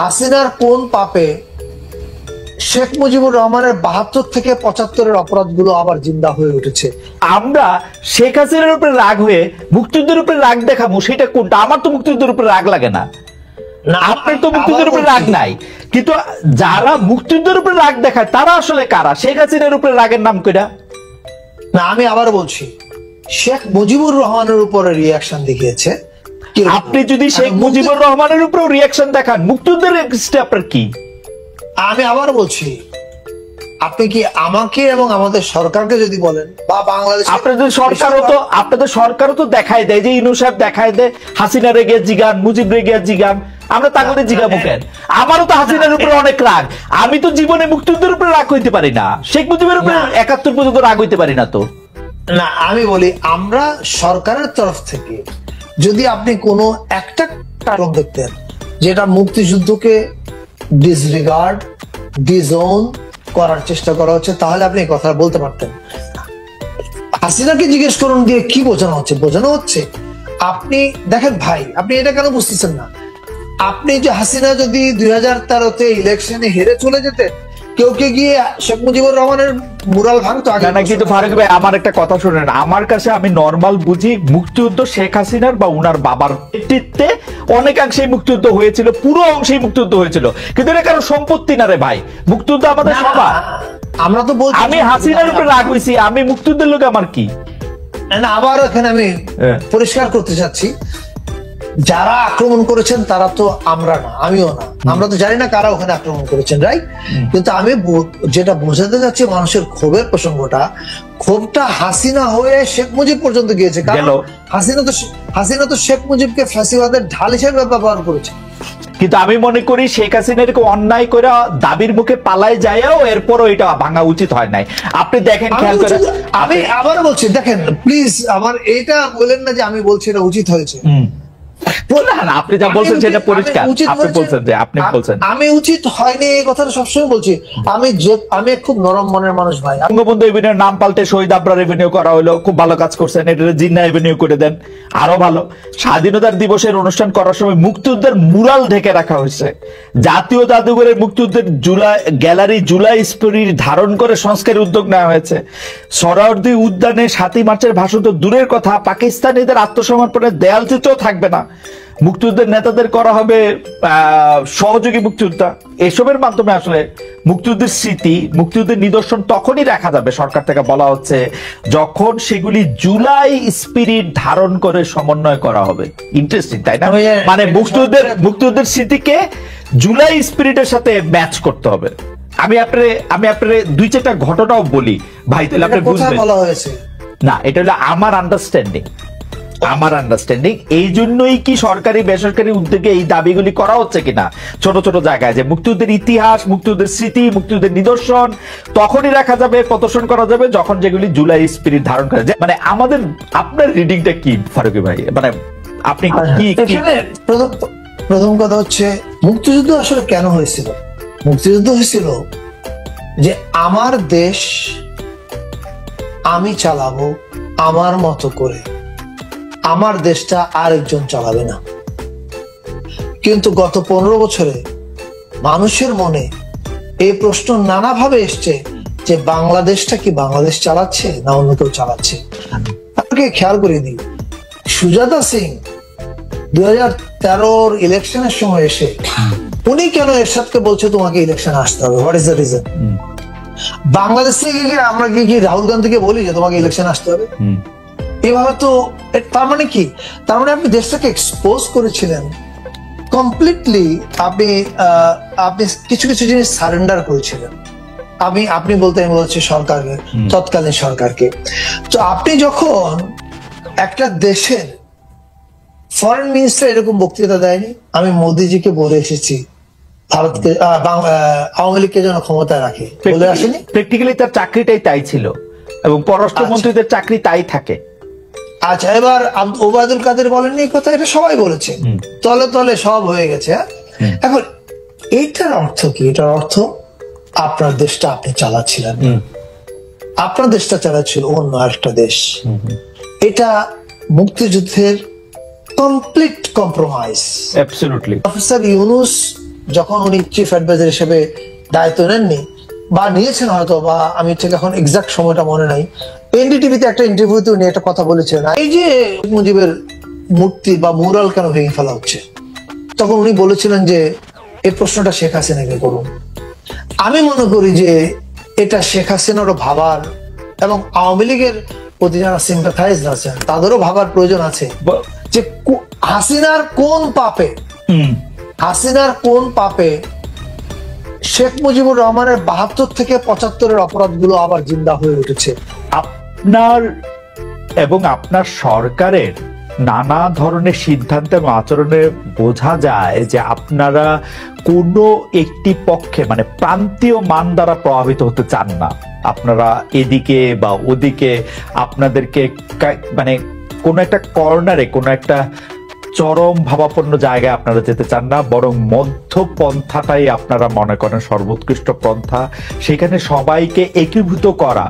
হাসিনার কোন পাপে শেখ মুজিবুর রহমানের ৭২ থেকে ৭৫-এর অপরাধগুলো আবার জিন্দা হয়ে উঠেছে? আমরা শেখ হাসিনার উপরে রাগ হয়ে মুক্তিযুদ্ধের উপরে রাগ দেখাবো, সেটা কোনটা? আমার তো মুক্তিযুদ্ধের উপরে রাগ লাগে না, আপনার তো মুক্তিযুদ্ধের উপরে রাগ নাই, কিন্তু যারা মুক্তিযুদ্ধের উপরে রাগ দেখায় তারা আসলে কারা? শেখ হাসিনার উপরে রাগের নাম কইরা না, আমি আবার বলছি, শেখ মুজিবুর রহমানের উপরে রিয়াকশন দেখিয়েছে। আপনি যদি শেখ মুজিবুর রহমানের উপরে রিয়াকশন দেখান, মুক্তিযুদ্ধের আপনার কি? আমি আবার বলছি, আপনি কি আমাকে এবং আমাদের সরকারকে যদি বলেন, বা বাংলাদেশ আপনাদের সরকারও তো দেখায় দেয় যে ইনু সাহেব দেখায় দেয় হাসিনা রেগে জিগান, মুজিব রেগে জিগান, আমরা তাকে জিগাবো কেন? আমারও তো হাসিনার উপরে অনেক রাগ, আমি তো জীবনে মুক্তিযুদ্ধের উপরে রাগ হইতে পারি না, শেখ মুজিবের উপরে ৭১ পর্যন্ত রাগ হইতে পারি না। তো না, আমি বলি, আমরা সরকারের তরফ থেকে যদি আপনি কোনো একটা কারণ দেখতেন যেটা মুক্তিযুদ্ধকে ডিসরিগার্ড, ডিজোন করার চেষ্টা করা হচ্ছে, তাহলে আপনি কথা বলতে পারতেন। হাসিনাকে জিজ্ঞেস করুন দিয়ে কি বোঝানো হচ্ছে? বোঝানো হচ্ছে, আপনি দেখেন ভাই, আপনি এটা কেন বুঝতেছেন না? আপনি যে হাসিনা যদি ২০১৩-তে ইলেকশনে হেরে চলে যেতেন, কেউ কে গিয়ে শেখ মুজিবুর রহমানের মুরাল ভাঙতো আগে না। কিন্তু ফারুক ভাই, আমার একটা কথা শুনেন, আমার কাছে আমি নরমাল বুঝি মুক্তিযুদ্ধ শেখ হাসিনার বা উনার বাবার নেতৃত্বে অনেকাংশেই মুক্তিযুদ্ধ হয়েছিল, পুরো অংশেই মুক্তিযুদ্ধ হয়েছিল, কিন্তু এটা কারো সম্পত্তি না রে ভাই, মুক্তিযুদ্ধ আমাদের সবার। আমরা তো বলছি, আমি হাসিনার উপরে রাগ হইছি, আমি মুক্তিযুদ্ধের লোক আমার কি? আবার এখানে আমি পরিষ্কার করতে চাচ্ছি, যারা আক্রমণ করেছেন তারা তো আমরা না, আমিও না, আমরা তো জানি না কারা ওখানে আক্রমণ করেছেন, রাইট? কিন্তু আমি যেটা বোঝাতে যাচ্ছি, মানুষের ক্ষোভের প্রসঙ্গটা, ক্ষোভটা হাসিনা হয়ে শেখ মুজিব পর্যন্ত গিয়েছে, কারণ হাসিনা তো শেখ মুজিবকে ফ্যাসিবাদের ঢাল হিসেবে ব্যবহার করেছে। কিন্তু আমি মনে করি শেখ হাসিনার অন্যায় করে দাবির মুখে পালায় যায়ও এরপরও এটা ভাঙা উচিত হয় নাই। আপনি দেখেন, খেয়াল করে, আমি আবার বলছি, দেখেন প্লিজ, আমার এটা বলেন না যে আমি বলছি এটা উচিত হয়েছে। আপনি যা বলছেন সেটা পরিষ্কার, আপনি বলছেন যে আপনি বলছেন আমি উচিত হয়নি, এই কথাটা সবসময় বলছি। আমি খুব নরম মনের মানুষ ভাই। বঙ্গবন্ধু এভিনিউর নাম পাল্টে শহীদ আবরার এভিনিউ করা হলো, খুব ভালো কাজ করছেন, এটা জিন্না এভিনিউ করে দেন, আরো ভালো। স্বাধীনতার দিবসের অনুষ্ঠান করার সময় মুক্তিযুদ্ধের মুরাল ঢেকে রাখা হয়েছে, জাতীয় জাদুঘরের মুক্তিযুদ্ধের গ্যালারি জুলাই স্পিরিট ধারণ করে সংস্কারের উদ্যোগ নেওয়া হয়েছে। সোহরাওয়ার্দী উদ্যানে ৭ই মার্চের ভাষণ তো দূরের কথা, পাকিস্তানিদের আত্মসমর্পণের দেয়াল চিত্র থাকবে না। মুক্তিযুদ্ধের নেতাদের করা হবে সহযোগী মুক্তিযোদ্ধা। এসবের মাধ্যমে আসলে মুক্তিযুদ্ধের স্মৃতি, মুক্তিযুদ্ধের নিদর্শন তখনই রাখা যাবে, সরকার থেকে বলা হচ্ছে, যখন সেগুলি জুলাই স্পিরিট ধারণ করে সমন্বয় করা হবে। ইন্টারেস্টিং, তাই না? মানে মুক্তিযুদ্ধের স্মৃতিকে জুলাই স্পিরিটের সাথে ম্যাচ করতে হবে। আমি আপনার ২-৪টা ঘটনাও বলি ভাই, তাহলে আপনি বুঝবেন। না, এটা হলো আমার আন্ডারস্ট্যান্ডিং। এই জন্যই কি সরকারি বেসরকারি উদ্যোগে এই দাবিগুলি করা হচ্ছে কিনা ছোট ছোট জায়গায়, যে মুক্তিযুদ্ধের ইতিহাস, মুক্তিযুদ্ধের স্মৃতি, মুক্তিযুদ্ধের নিদর্শন তখনই রাখা যাবে, প্রদর্শন করা যাবে, যখন যেগুলি জুলাই স্পিরিট ধারণ করে। মানে আপনার রিডিংটা কি ফারুকি ভাই? মানে আপনি কি? প্রথম কথা হচ্ছে, মুক্তিযুদ্ধ আসলে কেন হয়েছিল? মুক্তিযুদ্ধ হয়েছিল যে আমার দেশ আমি চালাবো আমার মতো করে, আমার দেশটা আরেকজন চালাবে না। কিন্তু গত ১৫ বছরে মানুষের মনে এই প্রশ্ন নানাভাবে এসছে যে বাংলাদেশটা কি বাংলাদেশ চালাচ্ছে না অন্য কেউ চালাচ্ছে? আপনাকে খেয়াল করে দিই, সুজাতা সিং ২০১৩ ইলেকশনের সময় এসে উনি কেন এরশাদকে বলছে তোমাকে ইলেকশন আসতে হবে? What is the reason? Bangladesh থেকে আমরা কি রাহুল গান্ধীকে বলি যে তোমাকে ইলেকশন আসতে হবে? এভাবে তো, তার মানে কি? তার মানে আপনি দেশটাকে এক্সপোজ করেছিলেন কমপ্লিটলি। আপনি কিছু কিছু জিনিস সারেন্ডার করেছিলেন। আপনি বলতে আমি বলছি সরকারকে, তৎকালীন সরকারকে। তো আপনি যখন একটা দেশের ফরেন মিনিস্টার এরকম বক্তৃতা দেয়নি, আমি মোদিজিকে বলে এসেছি ভারতকে, আওয়ামী লীগকে যেন ক্ষমতায় রাখে, বলে আসেনি? প্র্যাকটিক্যালি তার চাকরিটাই তাই ছিল, এবং পররাষ্ট্রমন্ত্রীদের চাকরি তাই থাকে। আচ্ছা, এবার ওবায়দুল কাদের বলেননি এই কথা? এটা সবাই বলেছে, তলে তলে সব হয়ে গেছে। এখন এইটার অর্থ কি? এটার অর্থ আপনার দেশটা আপনি চালাচ্ছিলেন, আপনার দেশটা চালাচ্ছিল অন্য আরেকটা দেশ। এটা মুক্তিযুদ্ধের complete compromise. Absolutely. Professor Yunus যখন উনি চিফ অ্যাডভাইজার হিসেবে দায়িত্ব নেননি বা নিয়েছেন হয়তো, বা আমি ঠিক এখন এক্সাক্ট সময়টা মনে নাই, এনডিটিভিতে একটা ইন্টারভিউতে উনি একটা কথা বলেছিলেন, এই যে মুজিবের মূর্তি বা মুরাল কেন ভেঙে ফেলা হচ্ছে, তখন উনি বলেছিলেন যে এই প্রশ্নটা শেখ হাসিনাকে করুন। আমি মনে করি যে এটা শেখ হাসিনারও ভাবার এবং আওয়ামী লীগের প্রতি যারা সিম্পাথাইজ আছেন তাদেরও ভাবার প্রয়োজন আছে যে হাসিনার কোন পাপে শেখ মুজিবুর রহমানের 72 থেকে 75-এর অপরাধগুলো আবার জিন্দা হয়ে উঠেছে। আপনার এবং আপনার সরকারের নানা ধরনের সিদ্ধান্ত এবং আচরণে বোঝা যায় যে আপনারা কোনো একটি পক্ষে মানে প্রান্তীয় মান দ্বারা প্রভাবিত হতে চান না। আপনারা এদিকে বা ওদিকে আপনাদেরকে মানে কোনো একটা কর্নারে কোনো একটা চরম ভাবাপন্ন জায়গায় আপনারা যেতে চান না, বরং মধ্যপন্থাটাই আপনারা মনে করেন সর্বোৎকৃষ্ট পন্থা। সেখানে সবাইকে একীভূত করা,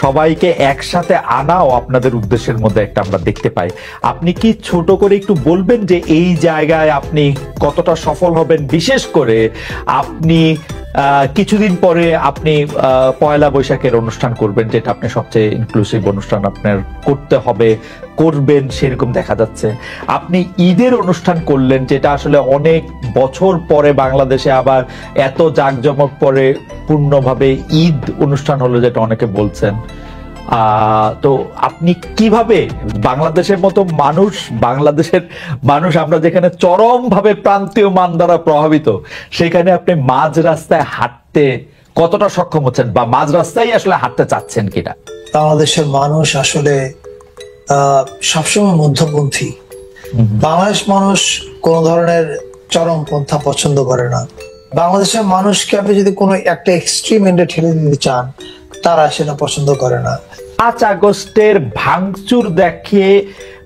সবাইকে একসাথে আনাও আপনাদের উদ্দেশ্যের মধ্যে একটা আমরা দেখতে পাই। আপনি কি ছোট করে একটু বলবেন যে এই জায়গায় আপনি কতটা সফল হবেন? বিশেষ করে আপনি কিছুদিন পরে আপনি পয়লা বৈশাখের অনুষ্ঠান করবেন, যেটা আপনি সবচেয়ে ইনক্লুসিভ অনুষ্ঠান আপনার করতে হবে, করবেন সেরকম দেখা যাচ্ছে। আপনি ঈদের অনুষ্ঠান করলেন, যেটা আসলে অনেক বছর পরে বাংলাদেশে আবার এত জাঁকজমক পরে পূর্ণভাবে ঈদ অনুষ্ঠান হলো, যেটা অনেকে বলছেন। তো আপনি কিভাবে বাংলাদেশের মতো বাংলাদেশের মানুষ আমরা যেখানে চরম ভাবে প্রান্তীয় মান দ্বারা প্রভাবিত, সেখানে আপনি মাঝ রাস্তায় হাঁটতে কতটা সক্ষম হচ্ছেন বা মাঝ রাস্তায় আসলে হাঁটতে চাচ্ছেন কিনা? বাংলাদেশের মানুষ আসলে সবসময় মধ্যপন্থী। বাংলাদেশ মানুষ কোন ধরনের চরম পন্থা পছন্দ করে না। বাংলাদেশের মানুষকে আপনি যদি কোনো একটা এক্সট্রিম এন্ডে ঠেলে দিতে চান, তারা সেটা পছন্দ করে না। 5 আগস্টের ভাঙচুর দেখে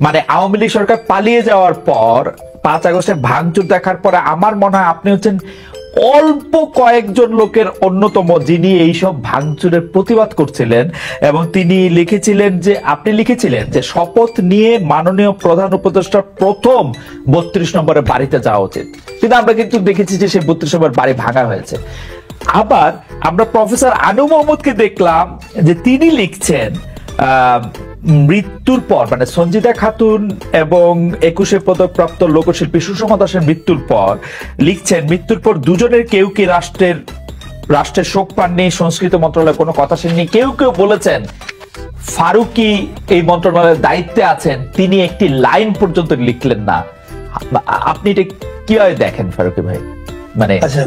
মানে আওয়ামী লীগ সরকার পালিয়ে যাওয়ার পর 5 আগস্টের ভাঙচুর দেখার পরে আমার মনে হয় আপনি হচ্ছেন অল্প কয়েকজন লোকের অন্যতম যিনি এইসব ভাঙচুরের প্রতিবাদ করছিলেন, এবং তিনি আপনি লিখেছিলেন যে শপথ নিয়ে মাননীয় প্রধান উপদেষ্টার প্রথম 32 নম্বরের বাড়িতে যাওয়া উচিত। কিন্তু আমরা কিন্তু দেখেছি যে সেই 32 নম্বর বাড়ি ভাঙা হয়েছে। আবার আমরা প্রফেসর আনু মোহাম্মদকে দেখলাম যে তিনি লিখছেন মৃত্যুর পর, মানে সঞ্জিতা খাতুন এবং 21 পদকপ্রাপ্ত লোকশিল্পী সুষমা দাসের মৃত্যুর পর লিখছেন, মৃত্যুর পর দুজনের কেউ কি রাষ্ট্রের শোক পাননি, সংস্কৃতি মন্ত্রণালয়ের কোনো কথা শুননি। কেউ বলেছেন ফারুকি এই মন্ত্রণালয়ের দায়িত্বে আছেন, তিনি একটি লাইন পর্যন্ত লিখলেন না। আপনি এটা কিভাবে দেখেন ফারুকি ভাই? মানে আচ্ছা,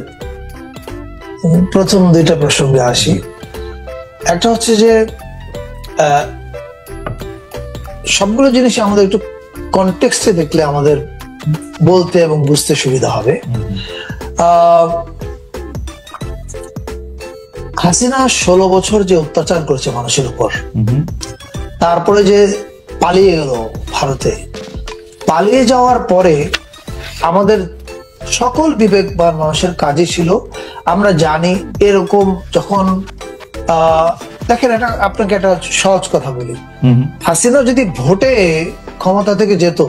প্রথম দুইটা প্রসঙ্গে আসি। একটা হচ্ছে যে সবগুলো জিনিস আমাদের একটু কনটেক্সটে দেখলে আমাদের বলতে এবং বুঝতে সুবিধা হবে। হাসিনা 16 বছর যে অত্যাচার করেছে মানুষের উপর, তারপরে যে পালিয়ে গেল ভারতে, পালিয়ে যাওয়ার পরে আমাদের সকল বিবেকবান মানুষের কাজই ছিল, আমরা জানি এরকম যখন দেখেন, এটা আপনাকে একটা সহজ কথা বলি, হাসিনা যদি ভোটে ক্ষমতা থেকে যেত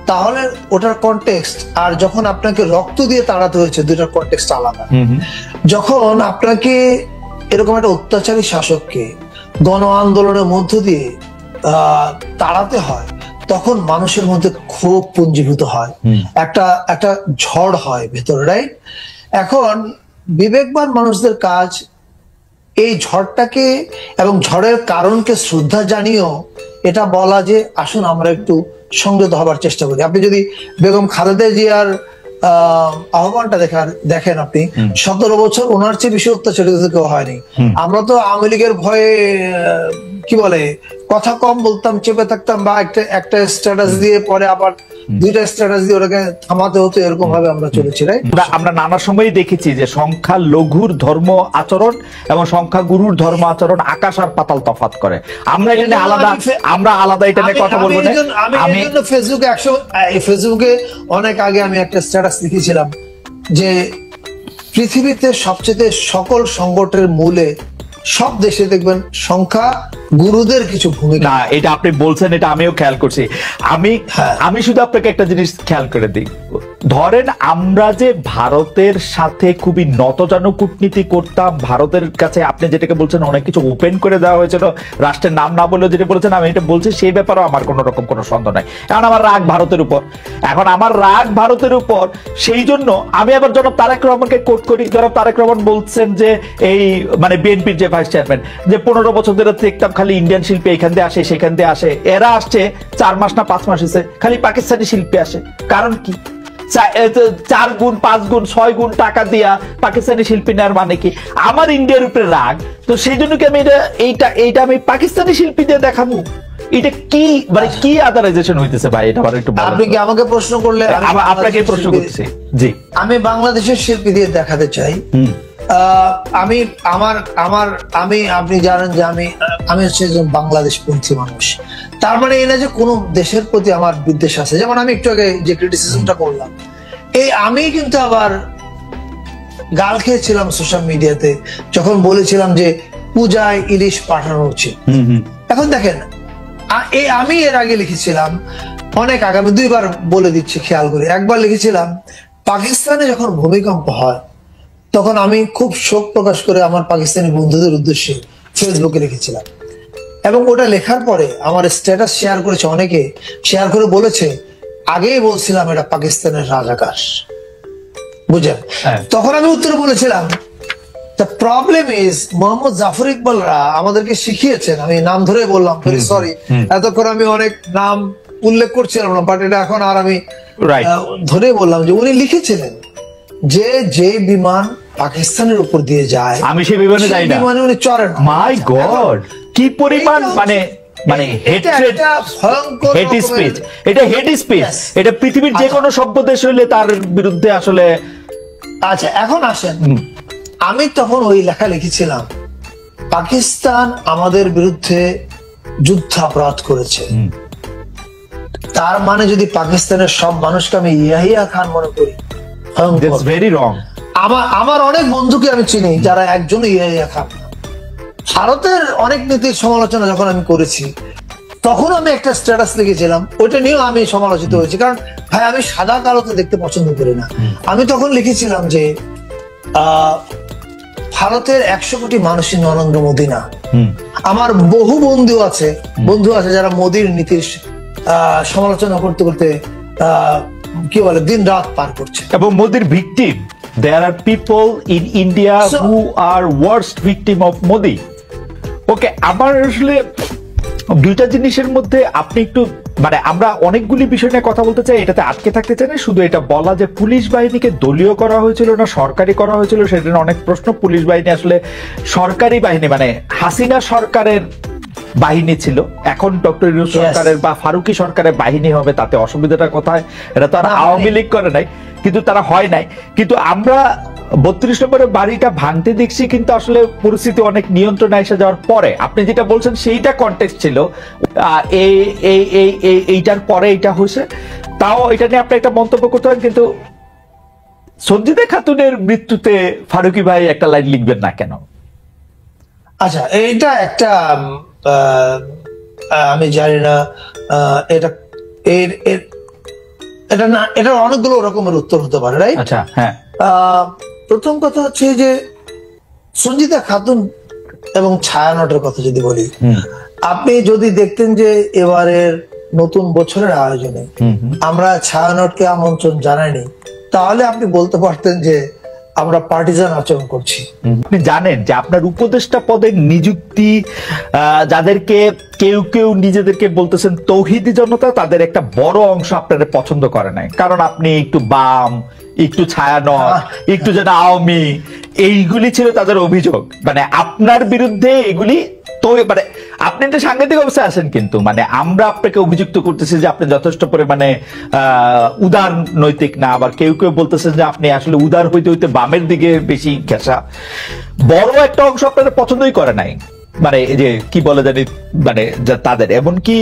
তাহলে ওটার কনটেক্সট আর যখন আপনাকে রক্ত দিয়ে তাড়াতে হয়েছে দুটার কনটেক্সট আলাদা। যখন আপনাকে এরকম একটা অত্যাচারী শাসককে গণ আন্দোলনের মধ্য দিয়ে তাড়াতে হয়, তখন মানুষের মধ্যে ক্ষোভ পুঞ্জীভূত হয়, একটা ঝড় হয় ভেতরে, রাইট? এখন বিবেকবান মানুষদের কাজ এই ঝড়টাকে এবং ঝড়ের কারণকে শ্রদ্ধা জানিয়েও এটা বলা যে আসুন আমরা একটু সংযত হবার চেষ্টা করি। আপনি যদি বেগম খালেদা জিয়ার আহ্বানটা দেখেন, আপনি 17 বছর ওনার চেয়ে বেশি অত্যাচারিত কেউ হয়নি। আমরা তো আওয়ামী লীগের ভয়ে কি বলে কথা কম বলতাম, চেপে থাকতাম, বা একটা স্ট্যাটাস দিয়ে পরে আবার দুইটা স্ট্যাটাস দিয়ে ওটাকে থামাতে হতো, এরকম ভাবে আমরা চলেছি। আমরা নানা সময় দেখেছি যে সংখ্যা লঘুর ধর্ম আচরণ এবং সংখ্যা গুরুর ধর্ম আচরণ আকাশ আর পাতাল তফাৎ করে। আমরা এটা আলাদা এটা নিয়ে কথা বলবো না। আমি ফেসবুকে অনেক আগে আমি একটা স্ট্যাটাস লিখেছিলাম যে পৃথিবীতে সবচেয়ে সকল সংকটের মূলে সব দেশে দেখবেন সংখ্যা গুরুদের কিছু ভূমিকা। না, এটা আপনি বলছেন, এটা আমিও খেয়াল করছি। আমি শুধু আপনাকে একটা জিনিস খেয়াল করে দিই, ধরেন আমরা যে ভারতের সাথে খুবই নতজানু কূটনীতি করতাম, ভারতের কাছে আপনি যেটাকে বলছেন অনেক কিছু ওপেন করে দেওয়া হয়েছিল, রাষ্ট্রের নাম না বললেও যেটা বলেছেন আমি এটা বলছি, সেই ব্যাপারেও আমার কোনো রকম কোনো সন্দেহ নাই। কারণ আমার রাগ ভারতের উপর, এখন আমার রাগ ভারতের উপর, সেই জন্য আমি আবার জনাব তারেক রহমানকে কোট করি। জনাব তারেক রহমান বলছেন যে এই মানে বিএনপির যে ভাইস চেয়ারম্যান, যে 15 বছর ধরে দেখতাম খালি ইন্ডিয়ান শিল্পী এখান দিয়ে আসে সেখান দিয়ে আসে, এরা আসছে 4 মাস না 5 মাস হয়েছে, খালি পাকিস্তানি শিল্পী আসে। কারণ কি? 4 গুণ 5 গুণ 6 গুণ টাকা দিয়া পাকিস্তানি শিল্পী নেওয়ার মানে কি? আমার ইন্ডিয়ার উপরে রাগ, তো সেই জন্য কি আমি এইটা আমি পাকিস্তানি শিল্পী দিয়ে দেখাবো? এটা কি মানে কি আদারাইজেশন হইতেছে ভাই? এটা আবার একটু আপনি কি আমাকে প্রশ্ন করলে আপনাকে প্রশ্ন করতেছি। জি, আমি বাংলাদেশের শিল্পী দিয়ে দেখাতে চাই। আমি আপনি জানেন যে আমি হচ্ছে একজন বাংলাদেশ পন্থী মানুষ। তার মানে এই না যে কোনো দেশের প্রতি আমার বিদ্বেষ আছে। যেমন আমি একটু আগে যে ক্রিটিসিজমটা করলাম, আমি কিন্তু আবার গাল খেয়েছিলাম সোশ্যাল মিডিয়াতে যখন বলেছিলাম যে পূজায় ইলিশ পাঠানো উচিত। এখন দেখেন, আমি এর আগে লিখেছিলাম অনেক আগে, আমি 2বার বলে দিচ্ছি খেয়াল করে। একবার লিখেছিলাম পাকিস্তানে যখন ভূমিকম্প হয় তখন আমি খুব শোক প্রকাশ করে আমার পাকিস্তানি বন্ধুদের উদ্দেশ্যে ফেসবুকে লিখেছিলাম, এবং ওটা লেখার পরে আমার স্ট্যাটাস শেয়ার করেছে অনেকে, শেয়ার করে বলেছে আগেই বলছিলাম এটা পাকিস্তানের রাজাকার, বুঝলেন? তখন আমি উত্তরে বলেছিলাম the problem is Mohammad Jafar ইকবালরা আমাদেরকে শিখিয়েছেন, আমি নাম ধরে বললাম, ভেরি সরি, এতক্ষণ আমি অনেক নাম উল্লেখ করছিলাম না, বাট এটা এখন আর আমি ধরে বললাম যে উনি লিখেছিলেন যে বিমান পাকিস্তানের উপর দিয়ে যায় আমি সেই বিমানে যাই না, বিমানে উনি চড়েন। মাই গড, কি পরিমাণ মানে হেট স্পিচ! এটা পৃথিবীর যে কোনো সভ্য দেশ হইলে তার বিরুদ্ধে আসলে। আচ্ছা, এখন আসেন, আমি তখন ওই লেখা লিখেছিলাম পাকিস্তান আমাদের বিরুদ্ধে যুদ্ধাপরাধ করেছে, তার মানে যদি পাকিস্তানের সব মানুষকে আমি ইয়াহিয়া খান মনে করি, ভেরি রং। আমার অনেক বন্ধুকে আমি চিনি যারা একজন ইয়াহিয়া খান। ভারতের অনেক নীতির সমালোচনা যখন আমি করেছি তখন আমি একটা স্ট্যাটাস লিখেছিলাম, ওইটা নিয়েও আমি সমালোচিত হয়েছি, কারণ ভাই আমি সাদা কালোতে দেখতে পছন্দ করি না। আমি তখন লিখেছিলাম যে ভারতের 100 কোটি মানুষই নরেন্দ্র মোদী না। আমার বহু বন্ধু আছে যারা মোদীর নীতির সমালোচনা করতে করতে কি বলে দিন রাত পার করছে, এবং মোদীর victim. There are people in India who are worst victim of Modi. ওকে, আমার আসলে দুইটা জিনিসের মধ্যে আপনি একটু মানে আমরা অনেকগুলি বিষয় নিয়ে কথা বলতে চাই, এটাতে আটকে থাকতে চাই না। শুধু এটা বলা যে পুলিশ বাহিনীকে দলীয় করা হয়েছিল না সরকারি করা হয়েছিল, সেটা অনেক প্রশ্ন। পুলিশ বাহিনী আসলে সরকারি বাহিনী, মানে হাসিনা সরকারের বাহিনী ছিল, এখন ডক্টর ইউনূস সরকারের বা ফারুকি সরকারের বাহিনী হবে, তাতে অসুবিধাটা কোথায়? এটা তো আর আওয়ামী লীগ করে নাই, কিন্তু তারা হয় নাই। কিন্তু আমরা 32 নম্বরের বাড়িটা ভাঙতে দেখছি, কিন্তু আসলে পরিস্থিতি অনেক নিয়ন্ত্রণে এসে যাওয়ার পরে আপনি যেটা বলছেন সেইটা কনটেক্সট ছিল, এইটার পরে এটা হয়েছে। তাও এটা নিয়ে আপনি একটা মন্তব্য করতে পারেন, কিন্তু সঞ্জিদা খাতুনের মৃত্যুতে ফারুকি ভাই একটা লাইন লিখবেন না কেন? আচ্ছা, এইটা একটা আমি জানি না, এটা অনেকগুলো রকমের উত্তর হতে পারে, রাইট? আচ্ছা, হ্যাঁ। প্রথম কথা হচ্ছে যে সঞ্জিদা খাতুন এবং ছায়ানটের কথা যদি বলি, আপনি যদি দেখতেন যে এবারের নতুন বছরের আয়োজনে আমরা ছায়ানটকে আমন্ত্রণ জানাইনি, তাহলে আপনি বলতে পারতেন যে আমরা পার্টিজান আচরণ করছি। আপনি জানেন যে আপনার উপদেষ্টা পদের নিযুক্তি, যাদেরকে কেউ নিজেদেরকে বলতেছেন তৌহিদি জনতা, তাদের একটা বড় অংশ আপনাদের পছন্দ করে নাই, কারণ আপনি একটু বাম, একটু ছায়ানট, একটু যেন আওয়ামী, এইগুলি ছিল তাদের অভিযোগ। মানে আপনার বিরুদ্ধে এগুলি তো, মানে আপনি একটা সাংঘাতিক অবস্থায় আছেন, কিন্তু মানে আমরা আপনাকে অভিযুক্ত করতেছি যে আপনি যথেষ্ট পরিমাণে উদার নৈতিক না, আবার কেউ বলতেছেন যে আপনি আসলে উদার হইতে হইতে বামের দিকে বেশি ঘেঁষা। বড় একটা অংশ আপনাদের পছন্দই করে নাই, মানে যে কি বলে জানি, মানে তাদের। এমনকি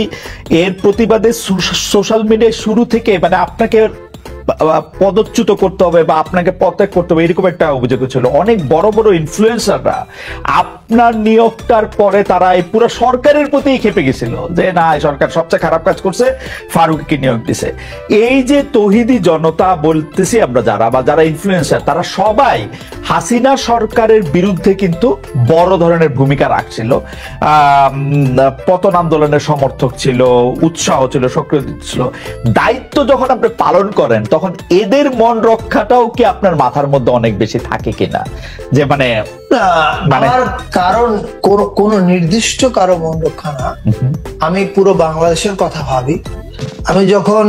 এর প্রতিবাদে সোশ্যাল মিডিয়ায় শুরু থেকে মানে আপনাকে পদচ্যুত করতে হবে বা আপনাকে পদত্যাগ করতে হবে, এরকম একটা অভিযোগ ছিল। অনেক বড় বড় ইনফ্লুয়েন্সাররা আপনার নিয়োগটার পরে তারা এই পুরো সরকারের প্রতি খেপে গেছিল যে না, সরকার সবচেয়ে খারাপ কাজ করছে, ফারুককে নিয়োগ দিছে। এই যে তৌহিদি জনতা বলতেছি আমরা, যারা বা যারা ইনফ্লুয়েন্সার, তারা সবাই হাসিনা সরকারের বিরুদ্ধে কিন্তু বড় ধরনের ভূমিকা রাখছিল, পতন আন্দোলনের সমর্থক ছিল, উৎসাহ ছিল, সক্রিয় ছিল। দায়িত্ব যখন আপনি পালন করেন তখন এদের মন রক্ষাটাও কি আপনার মাথার মধ্যে অনেক বেশি থাকে কিনা, যে মানে আমার কারণ কোন নির্দিষ্ট কারো মন রক্ষা না, আমি পুরো বাংলাদেশের কথা ভাবি। আমি যখন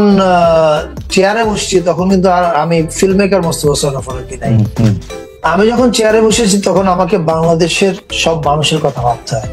চেয়ারে বসছি তখন কিন্তু আর আমি ফিল্ম মেকার মোস্তফা সরোয়ার ফারুকী নাই। আমি যখন চেয়ারে বসেছি তখন আমাকে বাংলাদেশের সব মানুষের কথা ভাবতে হয়।